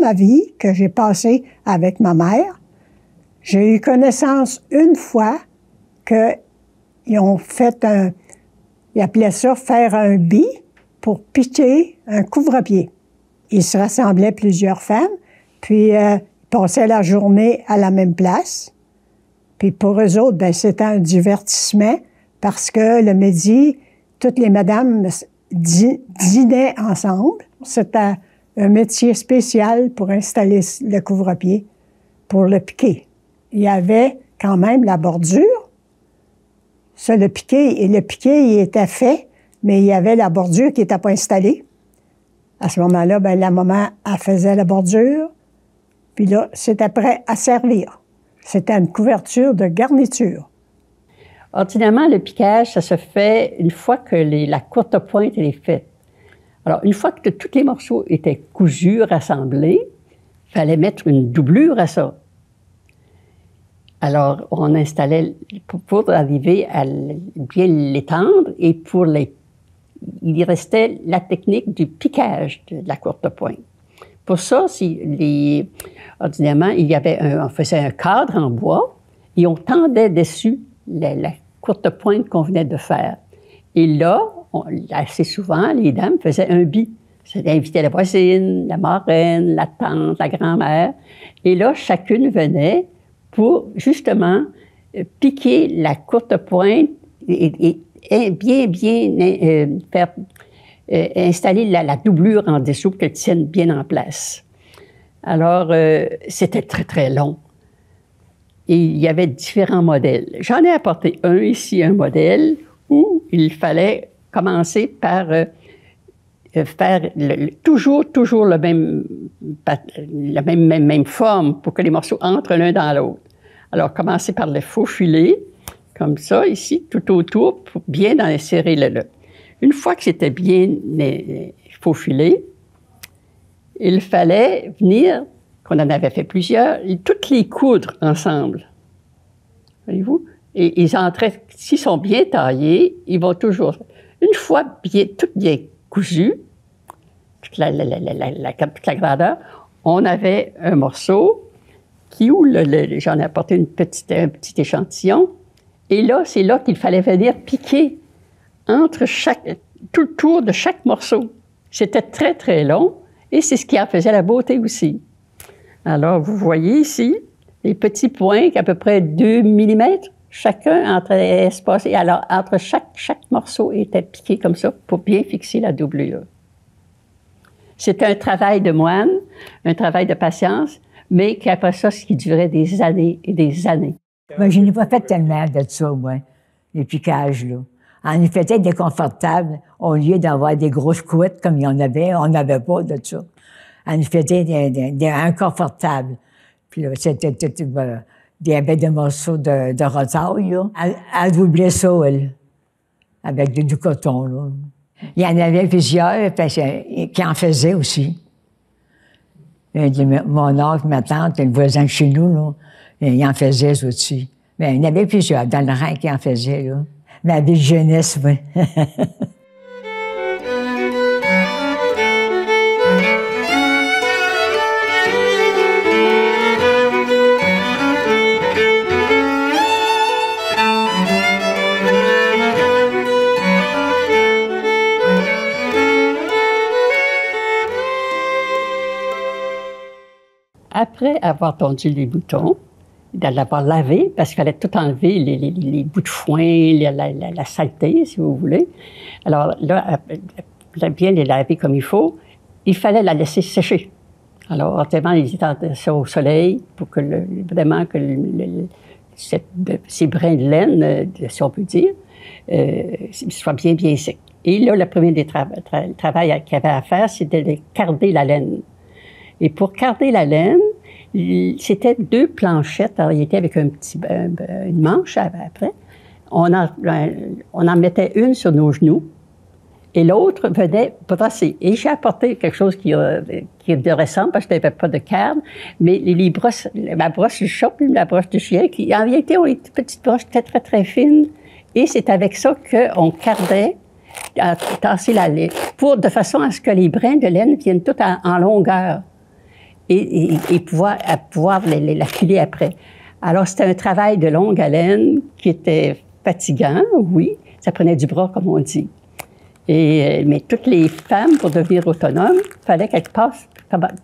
ma vie que j'ai passée avec ma mère, j'ai eu connaissance une fois qu'ils ont fait ils appelaient ça faire un bi pour piquer un couvre-pied. Ils se rassemblaient plusieurs femmes, puis ils passaient la journée à la même place. Puis pour eux autres, ben c'était un divertissement parce que le midi, toutes les madames dînaient ensemble. C'était un métier spécial pour installer le couvre-pied, pour le piquer. Il y avait quand même la bordure. Ça, le piqué, il était fait, mais il y avait la bordure qui n'était pas installée. À ce moment-là, ben la maman, elle faisait la bordure, puis là, c'était prêt à servir. C'était une couverture de garniture. Ordinairement, le piquage, ça se fait une fois que la courte pointe est faite. Alors, une fois que tous les morceaux étaient cousus, rassemblés, il fallait mettre une doublure à ça. Alors, on installait, pour arriver à bien l'étendre, et il restait la technique du piquage de la courte pointe. Pour ça, ordinairement, on faisait un cadre en bois et on tendait dessus la courte pointe qu'on venait de faire. Et là, assez souvent, les dames faisaient un bi. C'était inviter la voisine, la marraine, la tante, la grand-mère. Et là, chacune venait pour, justement, piquer la courte pointe et bien faire installer la doublure en dessous pour qu'elle tienne bien en place. Alors, c'était très, très long. Et il y avait différents modèles. J'en ai apporté un ici, un modèle où il fallait commencer par faire toujours la même forme pour que les morceaux entrent l'un dans l'autre. Alors, commencer par le faufiler, comme ça, ici, tout autour, pour bien insérer le. Une fois que c'était bien faufilé, il fallait venir, qu'on en avait fait plusieurs, toutes les coudre ensemble. Voyez-vous? Et ils entraient, s'ils sont bien taillés, ils vont toujours, une fois tout bien cousu, toute la grandeur, on avait un morceau où j'en ai apporté un petit échantillon, et là, c'est là qu'il fallait venir piquer entre tout le tour de chaque morceau. C'était très, très long, et c'est ce qui en faisait la beauté aussi. Alors, vous voyez ici, les petits points, à peu près 2 mm, chacun espacé. Alors, entre chaque morceau était piqué comme ça pour bien fixer la doublure. C'était un travail de moine, un travail de patience, mais qu'après ça, ce qui durait des années et des années. Moi, je n'ai pas fait tellement de ça, moi, les piquages, là. En effet, c'était déconfortable, au lieu d'avoir des grosses couettes comme il y en avait, on n'avait pas de ça. En effet, c'était inconfortable. Puis là, c'était des morceaux de rotaille, là. Elle doublait ça, elle, avec du coton, là. Il y en avait plusieurs qui en faisaient aussi. Mon oncle, ma tante, le voisin de chez nous, là, ils en faisaient aussi. Mais il y en avait plusieurs dans le rang qui en faisaient, là. Ma vie de jeunesse, oui. Après avoir tondu les boutons, de l'avoir lavé, parce qu'il fallait tout enlever, les bouts de foin, la saleté, si vous voulez. Alors là, bien les laver comme il faut, il fallait la laisser sécher. Alors, entièrement, ils étaient ça au soleil pour que vraiment que ces brins de laine, si on peut dire, soient bien secs. Et là, le premier des travail qu'il y avait à faire, c'était de carder la laine. Et pour carder la laine, c'était 2 planchettes. Alors, il était avec une manche après. On en mettait une sur nos genoux et l'autre venait brosser. Et j'ai apporté quelque chose qui est de récent parce que je n'avais pas de carde, mais les brosses, ma brosse du chat et la brosse du chien, qui en réalité ont des petites brosses très, très, très fines. Et c'est avec ça qu'on cardait, à tasser la laine, de façon à ce que les brins de laine viennent tout en longueur. et pouvoir la filer après. Alors, c'était un travail de longue haleine qui était fatigant, oui. Ça prenait du bras, comme on dit. Mais toutes les femmes, pour devenir autonomes, il fallait qu'elles passent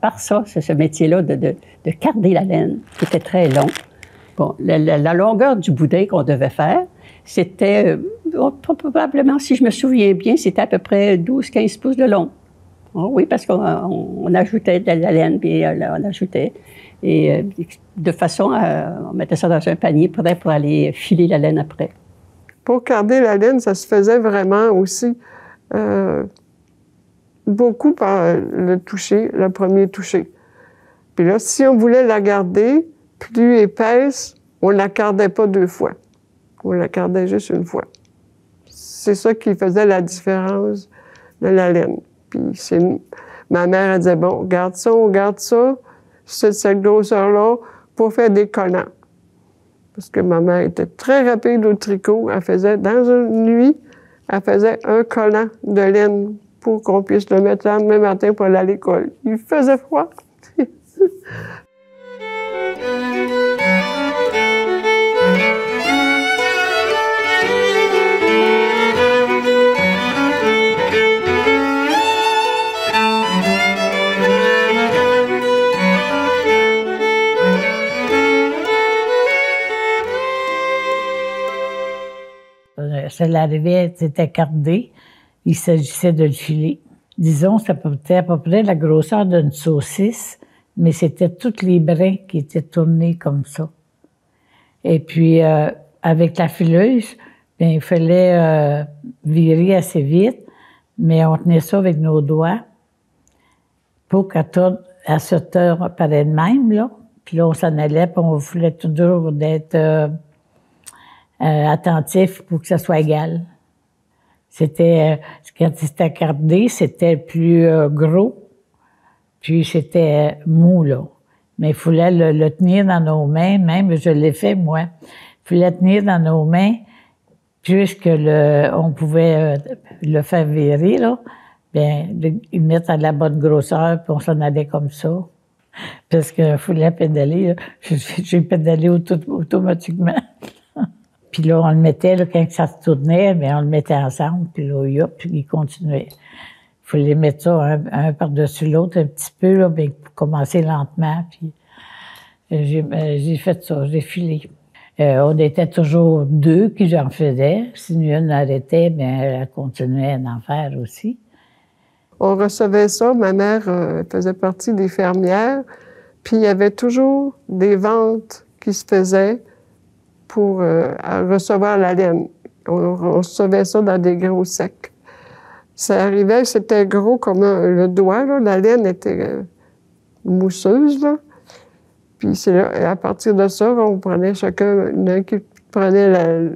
par ça, ce métier-là de carder la laine, qui était très long. Bon, la longueur du boudin qu'on devait faire, c'était probablement, si je me souviens bien, c'était à peu près 12-15 pouces de long. Oh, oui, parce qu'on ajoutait de la laine, puis on ajoutait. Et de façon on mettait ça dans un panier prêt pour aller filer la laine après. Pour carder la laine, ça se faisait vraiment aussi beaucoup par le toucher, le premier toucher. Puis là, si on voulait la garder plus épaisse, on ne la cardait pas 2 fois. On la cardait juste une fois. C'est ça qui faisait la différence de la laine. Puis ma mère, elle disait, bon, on garde ça, cette grosseur-là, pour faire des collants. Parce que ma mère était très rapide au tricot. Elle faisait, dans une nuit, elle faisait un collant de laine pour qu'on puisse le mettre le lendemain matin pour aller à l'école. Il faisait froid. Ça l'arrivait, c'était cardé. Il s'agissait de le filer. Disons, ça était à peu près la grosseur d'une saucisse, mais c'était tous les brins qui étaient tournés comme ça. Et puis, avec la fileuse, bien, il fallait virer assez vite, mais on tenait ça avec nos doigts pour qu'elle tourne à cette heure par elle-même, là. Puis là, on s'en allait, puis on voulait toujours d'être attentif pour que ça soit égal. C'était, quand c'était cardé, c'était plus gros, puis c'était mou, là. Mais il fallait le tenir dans nos mains, même, je l'ai fait, moi. Il fallait le tenir dans nos mains, puisque on pouvait le faire virer, là, bien, le mettre à la bonne grosseur, puis on s'en allait comme ça. Parce qu'il fallait pédaler, là. J'ai pédalé automatiquement. Puis là, on le mettait, là, quand ça se tournait, bien, on le mettait ensemble, puis là, hop, puis il continuait. Il fallait mettre ça un par-dessus l'autre un petit peu, là, bien, pour commencer lentement, puis j'ai fait ça, j'ai filé. On était toujours 2 qui en faisaient. Si une arrêtait, bien, elle continuait d'en faire aussi. On recevait ça, ma mère faisait partie des fermières, puis il y avait toujours des ventes qui se faisaient pour recevoir la laine. On recevait ça dans des gros sacs. Ça arrivait, c'était gros comme le doigt, là. La laine était mousseuse, là. Puis c'est là, à partir de ça, on prenait chacun, l'un qui prenait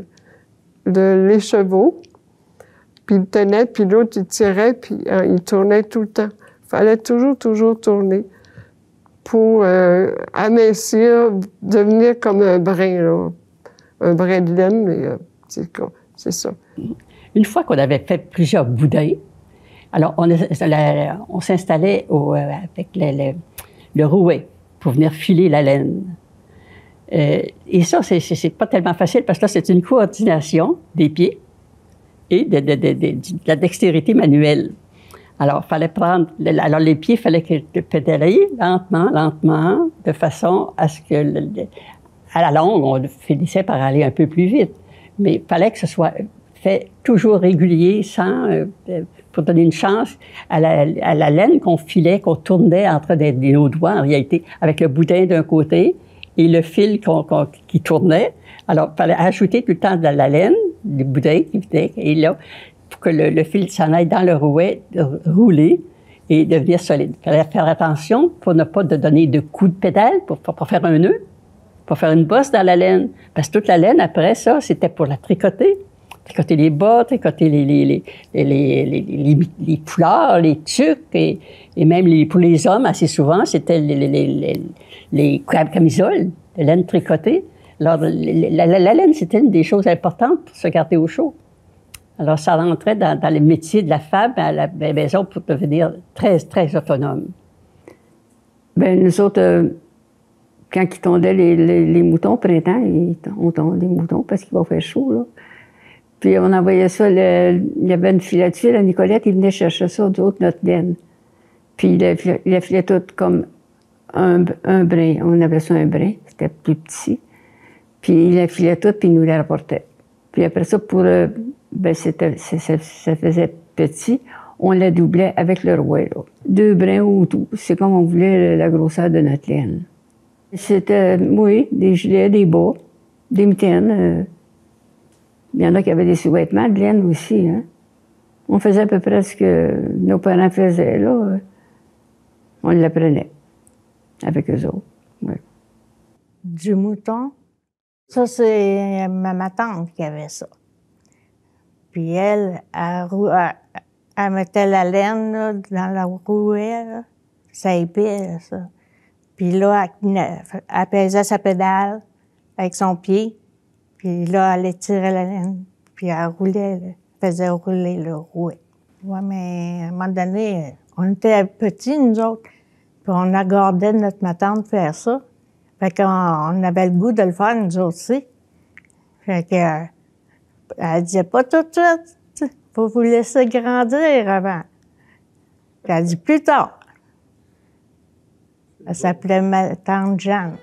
l'écheveau, puis il tenait, puis l'autre, il tirait, puis il tournait tout le temps. Il fallait toujours tourner pour amincir, devenir comme un brin, là. Un brin de laine, mais c'est ça. Une fois qu'on avait fait plusieurs boudins, alors on s'installait avec le rouet pour venir filer la laine. Et ça, c'est pas tellement facile parce que là, c'est une coordination des pieds et de la dextérité manuelle. Alors, fallait prendre, alors les pieds, fallait pédaler lentement, de façon à ce que à la longue, on finissait par aller un peu plus vite. Mais il fallait que ce soit fait toujours régulier, pour donner une chance à la laine qu'on filait, qu'on tournait entre nos doigts, en réalité, avec le boudin d'un côté et le fil qui tournait. Alors, il fallait ajouter tout le temps de la laine, du boudin qui venait, et là, pour que le fil s'en aille dans le rouet, rouler et devenir solide. Il fallait faire attention pour ne pas donner de coups de pédale, pour faire un nœud, pour faire une bosse dans la laine. Parce que toute la laine, après ça, c'était pour la tricoter. Tricoter les bas, tricoter les foulards, les tuques, et même pour les hommes, assez souvent, c'était les camisoles de laine tricotée. Alors, la laine, c'était une des choses importantes pour se garder au chaud. Alors, ça rentrait dans les métiers de la femme à la maison pour devenir très, très autonome. Bien, nous autres, quand ils tondaient les moutons au printemps, on tonde les moutons parce qu'il va faire chaud, là. Puis on envoyait ça, il y avait une filature, la Nicolette, il venait chercher ça d'autres notre laine. Puis il la filait toute comme un brin, on appelait ça un brin, c'était plus petit. Puis il la filait toute, puis il nous la rapportait. Puis après ça, ben ça faisait petit, on la doublait avec le rouet, là. 2 brins au tout, c'est comme on voulait la grosseur de notre laine. C'était, oui, des gilets, des bas, des mitaines. Il y en a qui avaient des sous-vêtements de laine aussi, hein. On faisait à peu près ce que nos parents faisaient, là. On l'apprenait avec eux autres, oui. Du mouton, ça, c'est ma tante qui avait ça. Puis elle mettait la laine là, dans la rouée, là. Ça épais, ça. Puis là, elle pesait sa pédale avec son pied. Puis là, elle étirait la laine. Puis elle roulait, elle faisait rouler le rouet. Ouais, mais à un moment donné, on était petits, nous autres. Puis on regardait ma tante faire ça. Fait qu'on avait le goût de le faire, nous autres aussi. Fait que, elle disait pas tout de suite, faut vous laisser grandir avant. Puis elle dit plus tard. Elle s'appelait ma tante Jeanne.